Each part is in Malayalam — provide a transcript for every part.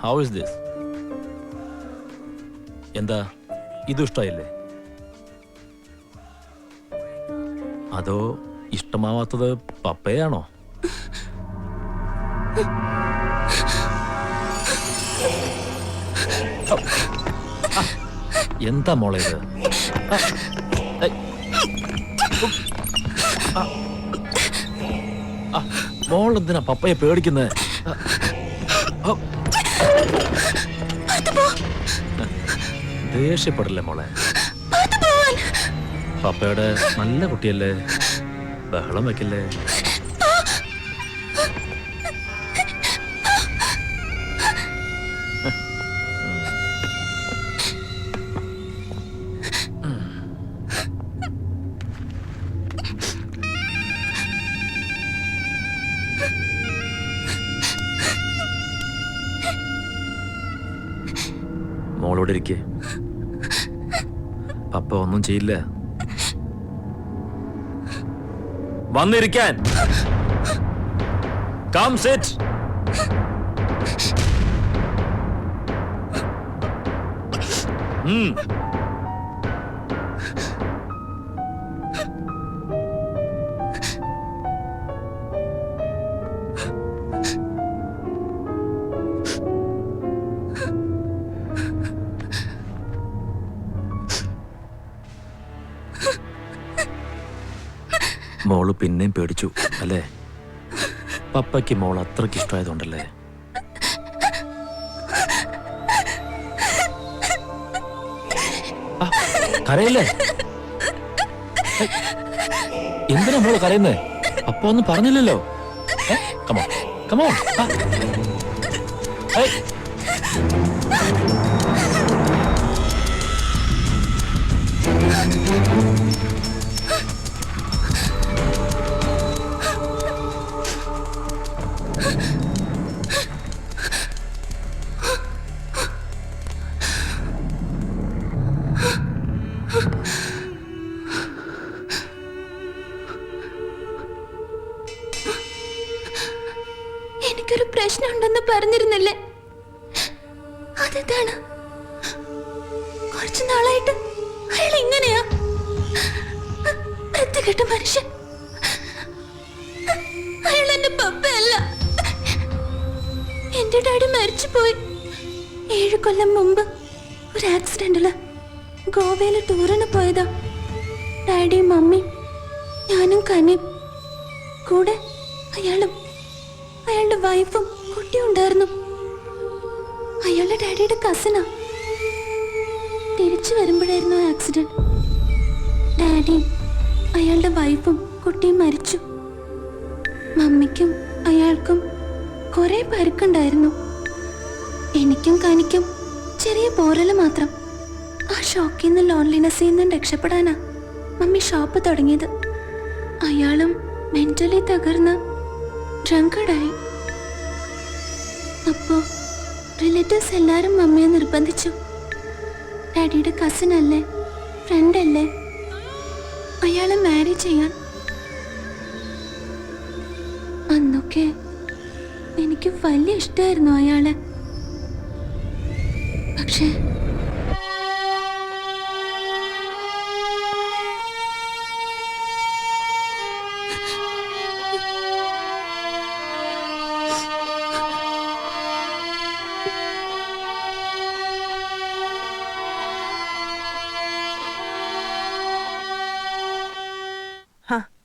How is this? എന്താ ഇത് ഇഷ്ടമായില്ലേ? അതോ ഇഷ്ടമാവാത്തത് പപ്പയാണോ? എന്താ മോളെ ഇത്? മോൾ എന്തിനാ പപ്പയെ പേടിക്കുന്നത്? ദേഷ്യപ്പെടില്ലേ മോളെ? പപ്പയുടെ നല്ല കുട്ടിയല്ലേ, ബഹളം വെക്കില്ലേ? മോളോട് ഇരിക്കേ, പപ്പ ഒന്നും ചെയ്യില്ല. വന്നിരിക്കാൻ. Come sit. മോള് പിന്നെയും പേടിച്ചു അല്ലേ? പപ്പയ്ക്ക് മോൾ അത്രയ്ക്ക് ഇഷ്ടമായതുകൊണ്ടല്ലേ? കരയല്ലേ? എന്തിനാ മോള് കരയുന്നേ? പപ്പ ഒന്നും പറഞ്ഞില്ലല്ലോ. Come on come on. എനിക്കൊരു പ്രശ്നമുണ്ടെന്ന് പറഞ്ഞിരുന്നില്ലേ? അതെന്താണ്? കുറച്ചു നാളായിട്ട് അയാൾ ഇങ്ങനെയാ. വൃത്തികെട്ട മനുഷ്യൻ. അയാൾ എന്റെ പപ്പയല്ല. എന്റെ ഡാഡി മരിച്ചുപോയി 7 കൊല്ലം മുമ്പ് ഒരു ആക്സിഡന്റില്. ഗോവയില് ടൂറിന് പോയതാ. ഡാഡി, മമ്മി, ഞാനും കനിയും. കൂടെ അയാളുടെ വൈഫും കുട്ടിയും ഉണ്ടായിരുന്നു. അയാളുടെ ഡാഡിയുടെ കസിനാ. തിരിച്ചു വരുമ്പോഴായിരുന്നു ആക്സിഡന്റ്. ഡാഡിയും അയാളുടെ വൈഫും കുട്ടിയും മരിച്ചു. മമ്മിക്കും അയാൾക്കും കുറെ പരുക്കുണ്ടായിരുന്നു. എനിക്കും കനിക്കും ചെറിയ പോറല് മാത്രം. ആ ഷോക്കിൽ നിന്ന്, ലോൺലിനെസ്സിൽ നിന്നും രക്ഷപ്പെടാനാ മമ്മി ഷോപ്പ് തുടങ്ങിയത്. അയാളും മെന്റലി തകർന്ന് ഡ്രങ്കഡായി. അപ്പോ റിലേറ്റീവ്സ് എല്ലാരും മമ്മിയെ നിർബന്ധിച്ചു. ഡാഡിയുടെ കസിൻ അല്ലേ, ഫ്രണ്ട് അല്ലേ, അയാളെ മാരി ചെയ്യാൻ. അന്നൊക്കെ എനിക്ക് വലിയ ഇഷ്ടമായിരുന്നു അയാളെ. പക്ഷേ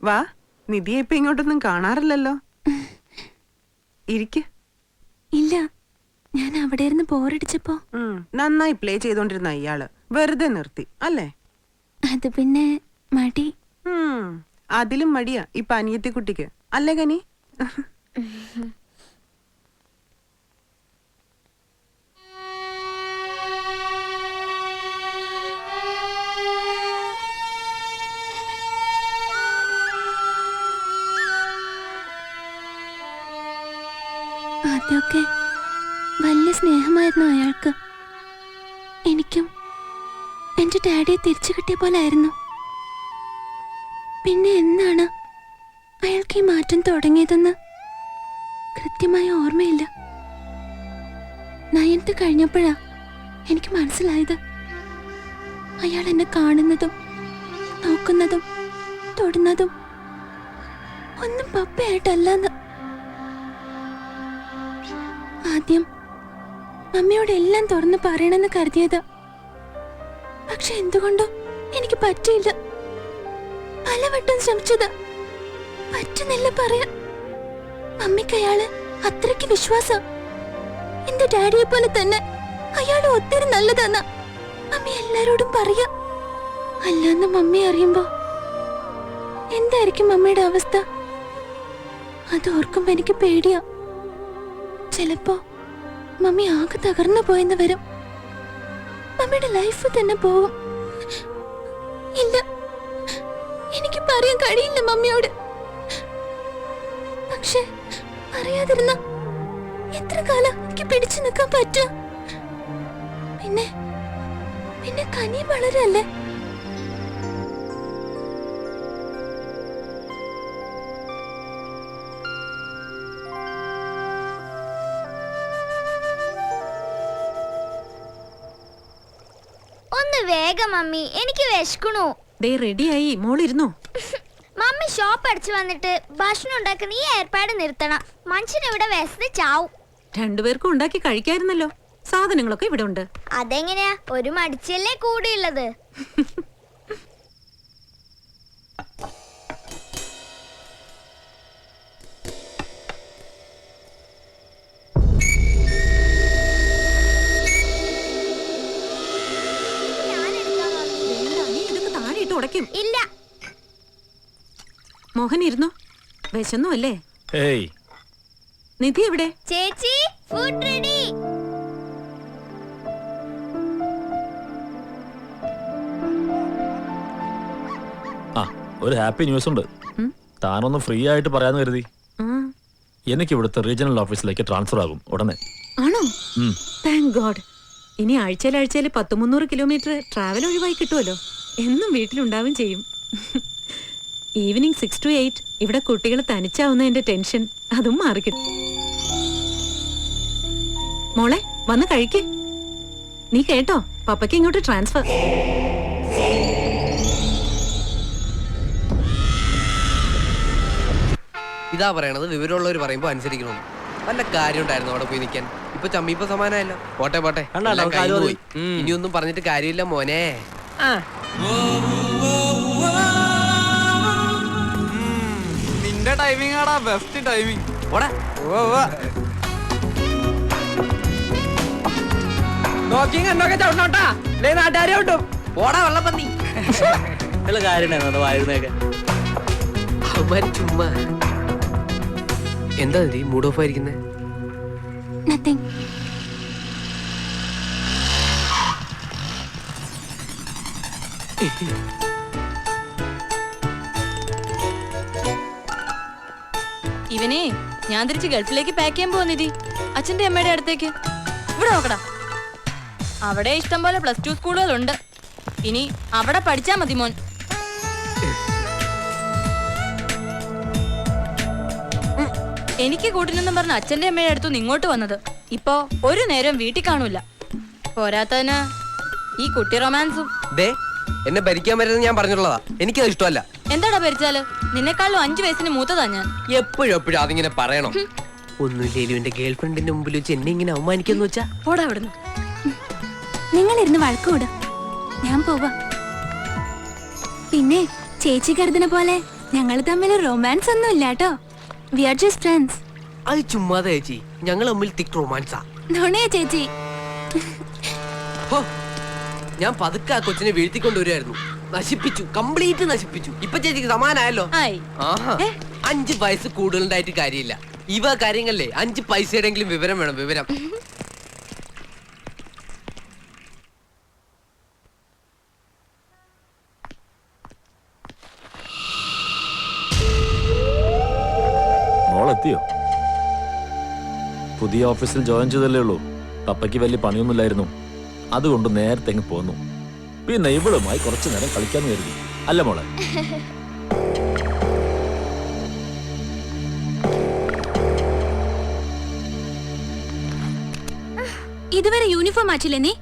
വാ, നിധിയെ ഇപ്പൊ ഇങ്ങോട്ടൊന്നും കാണാറില്ലല്ലോ. ഇരിക്ക്. ഇല്ല, ഞാൻ അവിടെ ഇരുന്ന് ബോറടിച്ചപ്പോ. നന്നായി പ്ലേ ചെയ്തോണ്ടിരുന്ന ഇയാള് വെറുതെ നിർത്തി അല്ലേ? അത് പിന്നെ മടി. അതിലും മടിയാ ഇപ്പൊ അനിയത്തി കുട്ടിക്ക് അല്ലേ കനി? ആദ്യമൊക്കെ വലിയ സ്നേഹമായിരുന്നു അയാൾക്ക്. എനിക്കും എന്റെ ഡാഡിയെ തിരിച്ചു കിട്ടിയ പോലായിരുന്നു. പിന്നെ എന്നാണ് അയാൾക്ക് ഈ മാറ്റം തുടങ്ങിയതെന്ന് കൃത്യമായ ഓർമ്മയില്ല. നയൻത്ത് കഴിഞ്ഞപ്പോഴാ എനിക്ക് മനസ്സിലായത് അയാൾ എന്നെ കാണുന്നതും നോക്കുന്നതും തൊടുന്നതും ഒന്നും പപ്പയായിട്ടല്ലെന്ന്. ആദ്യം മമ്മിയോട് എല്ലാം തുറന്ന് പറയണമെന്ന് കരുതിയത്. പക്ഷെ എന്തുകൊണ്ടോ എനിക്ക് പറ്റിയില്ല. പലവട്ടം ശ്രമിച്ചത്, പറ്റുന്നില്ല പറയാൻ. മമ്മിക്ക് അയാള് അത്രയ്ക്ക് വിശ്വാസം. എന്റെ ഡാഡിയെ പോലെ തന്നെ അയാൾ ഒത്തിരി നല്ലതെന്ന മമ്മി എല്ലാരോടും പറയാ. അല്ലാന്ന് മമ്മി അറിയുമ്പോ എന്തായിരിക്കും മമ്മിയുടെ അവസ്ഥ? അത് ഓർക്കുമ്പോ എനിക്ക് പേടിയാ. ചിലപ്പോ മമ്മി ആകെ തകർന്നു പോയെന്ന് വരും. മമ്മിയുടെ ലൈഫ് തന്നെ പോവും. ഇല്ല, എനിക്ക് പറയാൻ കഴിയില്ല മമ്മിയോട്. പക്ഷെ പറയാതിരുന്ന എത്ര കാലം എനിക്ക് പിടിച്ചു നിൽക്കാൻ പറ്റും? പിന്നെ പിന്നെ കനി വളരല്ലേ. ഒന്ന് വേഗം മമ്മി, എനിക്ക് വിശക്കണു. ദേ റെഡിയായി, മോളിരുന്നോ? മമ്മി ഷോപ്പ് അടിച്ചു വന്നിട്ട് ഭക്ഷണം ഉണ്ടാക്കുന്ന ഈ ഏർപ്പാട് നിർത്തണം. മനുഷ്യൻ ഇവിടെ വിശന്ന് ചാവും. രണ്ടുപേർക്കും ഉണ്ടാക്കി കഴിക്കായിരുന്നല്ലോ. സാധനങ്ങളൊക്കെ ഇവിടെ ഉണ്ട്. അതെങ്ങനെയാ? ഒരു മടിച്ചല്ലേ കൂടിയുള്ളത്. ഉടയ്ക്കും. ഇല്ല, മോഹൻ ഇരുന്നോ? വിശന്നു അല്ലേ? ഏയ്, നിധി എവിടെ? ചേച്ചി ഫുഡ് റെഡി. ആ ഒരു ഹാപ്പി ന്യൂസ് ഉണ്ട്. താനൊന്ന് ഫ്രീ ആയിട്ട് പറയാന്ന് കരുതി. എനിക്ക് ഇവിടുത്തെ റീജിയണൽ ഓഫീസിലേക്ക് ട്രാൻസ്ഫർ ആകും ഉടനെ. ആണോ? Thank God. ഇനി ആഴ്ചയിൽ 100-300 കിലോമീറ്റർ ട്രാവൽ ഒഴിവായി കിട്ടുമല്ലോ. എന്നും വീട്ടിലുണ്ടാവും ചെയ്യും. ഈവനിങ് 6 to 8 ഇവിടെ കുട്ടികൾ തനിച്ചാവുന്നതിന്റെ ടെൻഷൻ അതും മാറിക്കിട്ടും. മോളെ വന്ന് കഴിക്ക്. നീ കേട്ടോ, പപ്പയ്ക്ക് ഇങ്ങോട്ട് ട്രാൻസ്ഫർ. ഇതാ പറയണത്, വിവരമുള്ളവർ പറയുമ്പോ അനുസരിക്കണം. വല്ല കാര്യം ഉണ്ടായിരുന്നു അവിടെ പോയി നിൽക്കാൻ. ഇപ്പൊ ചമ്മീപ്പ സമാനമല്ലോ. പോട്ടെ പോട്ടെ, ഇനിയൊന്നും പറഞ്ഞിട്ട് കാര്യമില്ല മോനെ. നിന്റെ ടൈമിംഗ് ആടാ ബെസ്റ്റ് ടൈമിംഗ്. നാട്ടുകാരെ കിട്ടും. ഓടാ വെള്ളപ്പന്നി. അവന്മാര് ചുമ്മാ എന്താ മൂഡ് ഓഫ് ആയിരിക്കുന്നേ? Nothing. ഇവനെ ഞാൻ തിരിച്ച് ഗൾഫിലേക്ക് പാക്ക് ചെയ്യാൻ പോകുന്ന നിധി, അച്ഛന്റെ അമ്മയുടെ അടുത്തേക്ക്. ഇവിടെ നോക്കടാ, അവിടെ ഇഷ്ടം പോലെ +2 സ്കൂളുകളുണ്ട്. ഇനി അവിടെ പഠിച്ചാ മതി മോൻ. എനിക്ക് കൂട്ടിനെന്നും പറഞ്ഞ അച്ഛന്റെ അമ്മയുടെ അടുത്തുനിന്ന് ഇങ്ങോട്ട് വന്നത്. ഇപ്പോ ഒരു നേരം വീട്ടിൽ കാണൂല. പോരാത്തതിന് ഈ കുട്ടി റൊമാൻസും. എന്നെ ഭരിക്കാൻ പറ്റുന്നത് ഞാൻ പറഞ്ഞിട്ടുള്ളതാ. എനിക്കത് ഇഷ്ടമല്ല. എന്താടാ ഭരിച്ചാല്? നിന്നെക്കാളും 5 വയസ്സിന് മൂത്തതാ ഞാൻ. എപ്പോഴും അതിങ്ങനെ പറയണം. ഒന്നുമില്ലേലും എന്റെ ഗേൾ ഫ്രണ്ടിന്റെ മുമ്പിൽ വെച്ച് എന്നെ ഇങ്ങനെ അവമാനിക്കാന്ന് വെച്ചാ പോടാ അവിടുന്ന്. നിങ്ങളിരുന്ന് വഴക്കൂട, ഞാൻ പോവാ. പിന്നെ ചേച്ചി കരുതുന്ന പോലെ ഞങ്ങൾ തമ്മിൽ റൊമാൻസ് ഒന്നും ഇല്ല കേട്ടോ. We are just friends. അത് ചുമ്മാതെ ചേച്ചി, ഞങ്ങൾ തമ്മിൽ തിക് റൊമാൻസാ. നുണയാ ചേച്ചി. ഞാൻ പതുക്കെ ആ കൊച്ചിനെ വീഴ്ത്തിക്കൊണ്ടുവരുമായിരുന്നു. നശിപ്പിച്ചു, കംപ്ലീറ്റ് നശിപ്പിച്ചു. ഇപ്പൊ ചേച്ചിക്ക് സമാനായല്ലോ. ആഹാ, 5 വയസ്സ് കൂടുതലുണ്ടായിട്ട് കാര്യമില്ല. ഇവ കാര്യങ്ങളിലെ 5 പൈസയുടെങ്കിലും വിവരം വേണം, വിവരം. മോളെത്തിയോ? പുതിയ ഓഫീസിൽ ജോയിൻ ചെയ്തല്ലേ ഉള്ളൂ. പപ്പയ്ക്ക് വലിയ പണിയൊന്നുമില്ലായിരുന്നു. അതുകൊണ്ട് നേരത്തെ അങ്ങ് പോന്നു. പിന്നെ ഇവളുമായി കുറച്ചു നേരം കളിക്കാന്ന് കരുതി. അല്ല മോളെ? ഇതുവരെ യൂണിഫോം മാറ്റില്ലേ നീ?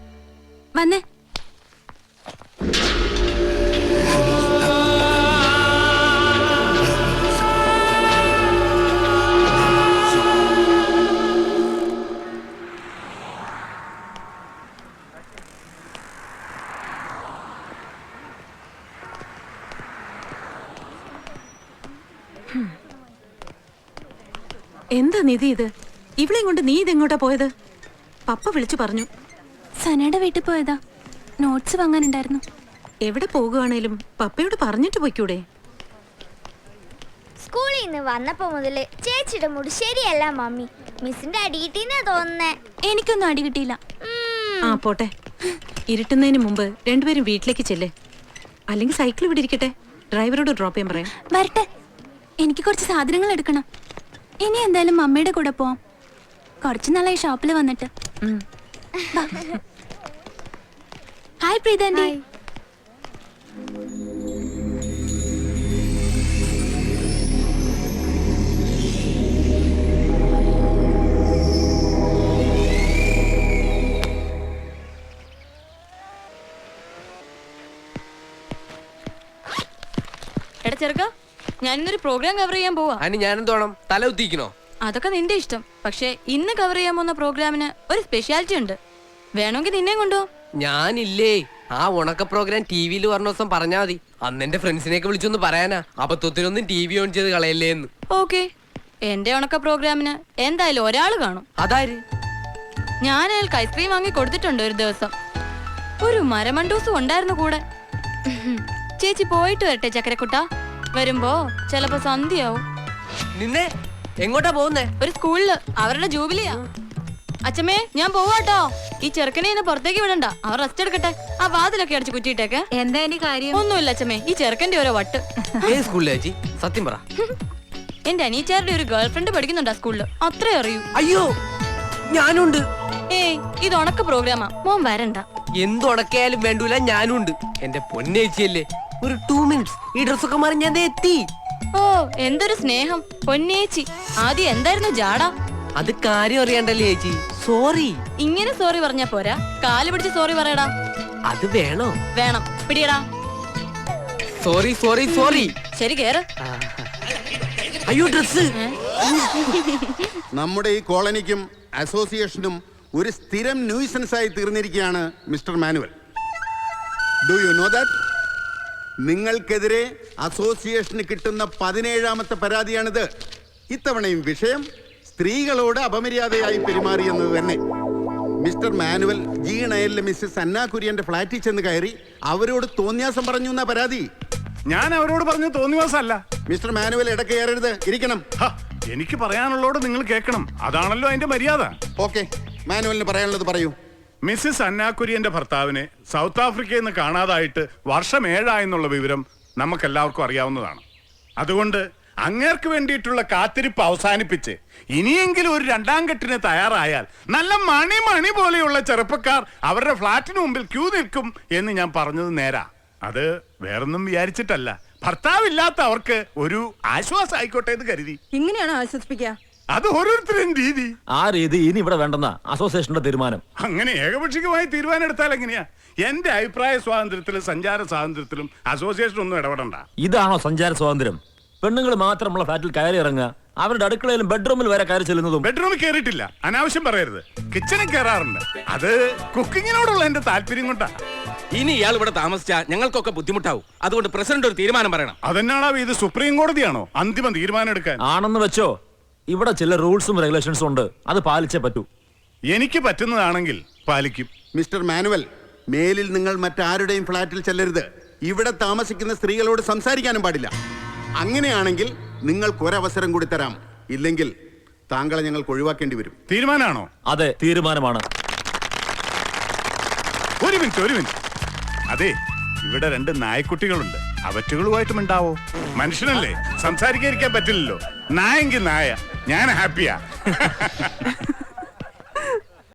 വന്നേ. എന്താ നിധി ഇത്? ഇവളെയും കൊണ്ട് നീ ഇതെങ്ങോട്ടാ പോയത്? പപ്പ വിളിച്ചു പറഞ്ഞു. സനയുടെ വീട്ടിൽ പോയതാ, നോട്ട്സ് വാങ്ങാനുണ്ടായിരുന്നു. എവിടെ പോകുകയാണേലും പപ്പയോട് പറഞ്ഞിട്ട് പോയിക്കൂടെ? സ്കൂളിൽ നിന്ന് വന്നപ്പോ മുതല് ചേച്ചിയുടെ മുടി ശരിയല്ല മമ്മി. മിസ്സിന്റെ അടിയിട്ടീന്നാ തോന്നുന്നേ. എനിക്കൊന്നും അടി കിട്ടിയില്ല. ആ പോട്ടെ, ഇരുട്ടുന്നതിന് മുമ്പ് രണ്ടുപേരും വീട്ടിലേക്ക് ചെല്ലേ. അല്ലെങ്കിൽ സൈക്കിൾ ഇവിടെ ഇരിക്കട്ടെ, ഡ്രൈവറോട് ഡ്രോപ്പ് ചെയ്യാൻ പറയാം. വരട്ടെ, എനിക്ക് കുറച്ച് സാധനങ്ങൾ എടുക്കണം. ഇനി എന്തായാലും മമ്മിയുടെ കൂടെ പോവാം. കുറച്ച് നാളായി ഷോപ്പിൽ വന്നിട്ട്. ഹായ് പ്രീതാൻഡി. എടാ ചെറുക്ക, ഞാനിന്നൊരു പ്രോഗ്രാം കവർ ചെയ്യാൻ പോവാ. അതിന് ഞാൻ എന്തോണം തല കുത്തിക്കണോ? അതൊക്കെ നിന്റെ ഇഷ്ടം. പക്ഷെ ഇന്ന് കവർ ചെയ്യാൻ പോകുന്ന പ്രോഗ്രാമിന് ഒരു സ്പെഷ്യാലിറ്റി ഉണ്ട്. വേണമെങ്കിൽ നിന്നെ കൊണ്ടുപോ. ഞാനില്ലേ, ആ ഉണക്ക പ്രോഗ്രാം ടി വിയിൽ പറഞ്ഞ ദിവസം പറഞ്ഞാ മതി. അന്ന് എന്റെ ഫ്രണ്ട്സിനെയൊക്കെ വിളിച്ചൊന്ന് പറയാനാ, അബദ്ധത്തിനൊന്നും ടി വി ഓൺ ചെയ്ത് കളയല്ലേ എന്ന്. ഓക്കെ, എന്റെ ഉണക്ക പ്രോഗ്രാമിന് എന്തായാലും ഒരാൾ കാണും. അതാര്? ഞാൻ അയാൾക്ക് ഐസ്ക്രീം വാങ്ങി കൊടുത്തിട്ടുണ്ട് ഒരു ദിവസം. ഒരു മരമണ്ടൂസും ഉണ്ടായിരുന്നു കൂടെ. ചേച്ചി പോയിട്ട് വരട്ടെ ചക്കരക്കുട്ട. വരുമ്പോ ചിലപ്പോ സന്ധ്യയാവും. നിന്നെ എങ്ങോട്ടാ പോകുന്നേ? ഒരു സ്കൂളില് അവരുടെ ജൂബിലിയാ. അച്ഛമ്മേ, ഞാൻ പോവാട്ടോ. ഈ ചെറുക്കനെ ഇന്ന് പുറത്തേക്ക് വിടണ്ട, അവർ റെസ്റ്റ് എടുക്കട്ടെ. ആ വാതിലൊക്കെ അടിച്ച് കുറ്റിയിട്ടേക്ക്. എന്താ ഇനി കാര്യം? ഒന്നുമില്ല അച്ഛമ്മേ, ഈ ചെറുക്കന്റെ ഓരോ വട്ട്. ഏത് സ്കൂളിലെ ചേച്ചി? സത്യം പറ. എന്റെ അനിയച്ചാരുടെ ഒരു ഗേൾ ഫ്രണ്ട് പഠിക്കുന്നുണ്ട് ആ സ്കൂളില്, അത്രേ അറിയൂ. അയ്യോ, ഞാനുണ്ട്. ഏയ്, ഇത് ഉണക്ക പ്രോഗ്രാമാ, മോൻ വരണ്ട. എന്തുണക്കായാലും വേണ്ടൂല, ഞാനുണ്ട്. എന്റെ പൊന്നേച്ചിയല്ലേ, ഒരു 2 minutes ഈ ഡ്രസ്സൊക്കെ മാറി ഞാൻ ദേ എത്തി. ഓ, എന്തൊരു സ്നേഹം പൊന്നേച്ചി. ആദ്യം എന്തായിരുന്നു ജാട? അത് കാര്യം അറിയണ്ടല്ലേ ചേച്ചി. സോറി. ഇങ്ങനെ സോറി പറഞ്ഞാ പോരാ, കാല് പിടിച്ച് സോറി പറയടാ. അത് വേണോ? വേണം, പിടിയടാ. Sorry sorry sorry. ശരി, കേറ്. അയ്യോ, ഡ്രസ്. നമ്മുടെ ഈ കോളനിക്കും അസോസിയേഷനും ഒരു സ്ഥിരം ന്യൂസൻസ് ആയി തീർന്നിരിക്കുകയാണ് mister Manuel. Do you know that? നിങ്ങൾക്കെതിരെ അസോസിയേഷന് കിട്ടുന്ന 17ാമത്തെ പരാതിയാണിത്. ഇത്തവണയും വിഷയം സ്ത്രീകളോട് അപമര്യാദയായി പെരുമാറിയെന്നത് തന്നെ. മിസ്റ്റർ മാനുവൽ G9 മിസ്സസ് അന്ന കുര്യന്റെ ഫ്ലാറ്റിൽ ചെന്ന് കയറി അവരോട് തോന്നിയാസം പറഞ്ഞു എന്നാ പരാതി. ഞാൻ അവരോട് പറഞ്ഞു തോന്നിവാസല്ല. മിസ്റ്റർ മാനുവൽ ഇടയ്ക്ക് കയറരുത്, ഇരിക്കണം. എനിക്ക് പറയാനുള്ളോട് നിങ്ങൾ കേൾക്കണം, അതാണല്ലോ അതിന്റെ മര്യാദ. ഓക്കെ, മാനുവലിന് പറയാനുള്ളത് പറയൂ. മിസ്സിസ് അന്ന കുര്യന്റെ ഭർത്താവിനെ സൗത്ത് ആഫ്രിക്കയിൽ നിന്ന് കാണാതായിട്ട് വർഷം 7 ആയെന്നുള്ള വിവരം നമുക്കെല്ലാവർക്കും അറിയാവുന്നതാണ്. അതുകൊണ്ട് അങ്ങേർക്ക് വേണ്ടിയിട്ടുള്ള കാത്തിരിപ്പ് അവസാനിപ്പിച്ച് ഇനിയെങ്കിലും ഒരു 2ാം കെട്ടിന് തയ്യാറായാൽ നല്ല മണി പോലെയുള്ള ചെറുപ്പക്കാർ അവരുടെ ഫ്ലാറ്റിന് മുമ്പിൽ ക്യൂ നിൽക്കും എന്ന് ഞാൻ പറഞ്ഞത് നേരാ. അത് വേറൊന്നും വിചാരിച്ചിട്ടല്ല, ഭർത്താവില്ലാത്ത അവർക്ക് ഒരു ആശ്വാസം ആയിക്കോട്ടെ എന്ന് കരുതി. ഇങ്ങനെയാണോ ആശ്വസിപ്പിക്കുക? അത് ഓരോരുത്തരും രീതി. ആ രീതി ഇനി ഇവിടെ വേണ്ടെന്ന അസോസിയേഷന്റെ തീരുമാനം. അങ്ങനെ ഏകപക്ഷീയമായി തീരുമാനം എടുത്താൽ എങ്ങനെയാ? എന്റെ അഭിപ്രായ സ്വാതന്ത്ര്യത്തിലും സഞ്ചാര സ്വാതന്ത്ര്യത്തിലും അസോസിയേഷൻ ഒന്നും ഇടപെടണ്ട. ഇതാണോ സഞ്ചാര സ്വാതന്ത്ര്യം? പെണ്ണുങ്ങൾ മാത്രമുള്ള ഫ്ലാറ്റിൽ കയറി ഇറങ്ങുക, അവരുടെ അടുക്കളയിലും ബെഡ്റൂമിൽ വരെ കയറി ചെല്ലുന്നതും. ബെഡ്റൂമിൽ കയറിയിട്ടില്ല, അനാവശ്യം പറയരുത്. കിച്ചണിൽ കയറാറുണ്ട്, അത് കുക്കിങ്ങിനോടുള്ള എന്റെ താല്പര്യം കൊണ്ടാ. ഇനി ഇയാൾ ഇവിടെ താമസിച്ചാ ഞങ്ങൾക്കൊക്കെ ബുദ്ധിമുട്ടാവും. അതുകൊണ്ട് പ്രസിഡന്റ് ഒരു തീരുമാനം പറയണം. അതെന്നാണോ ഇത്? സുപ്രീം കോടതിയാണോ അന്തിമ തീരുമാനം എടുക്കാൻ? ആണെന്ന് വെച്ചോ, ഇവിടെ ചില റൂൾസും റെഗുലേഷൻസും ഉണ്ട്, അത് പാലിച്ചേ പറ്റൂ. എനിക്ക് പറ്റുന്നതാണെങ്കിൽ പാലിക്കും. മിസ്റ്റർ മാനുവൽ, മേലിൽ നിങ്ങൾ മറ്റാരുടെയും ഫ്ലാറ്റിൽ ചെല്ലരുത്. ഇവിടെ താമസിക്കുന്ന സ്ത്രീകളോട് സംസാരിക്കാനും പാടില്ല. അങ്ങനെയാണെങ്കിൽ നിങ്ങൾക്ക് ഒരവസരം കൂടി തരാം, ഇല്ലെങ്കിൽ താങ്കളെ ഞങ്ങൾക്ക് ഒഴിവാക്കേണ്ടി വരും. തീരുമാനമാണോ? അതെ, തീരുമാനമാണ്. ഒരു മിനിറ്റ്. അതെ, ഇവിടെ 2 നായക്കുട്ടികളുണ്ട്, അവറ്റുകളുമായിട്ടും ഉണ്ടാവോ? മനുഷ്യനല്ലേ, സംസാരിക്കാതിരിക്കാൻ പറ്റില്ലല്ലോ. നായെങ്കിൽ നായ, ഞാൻ ഹാപ്പിയാ.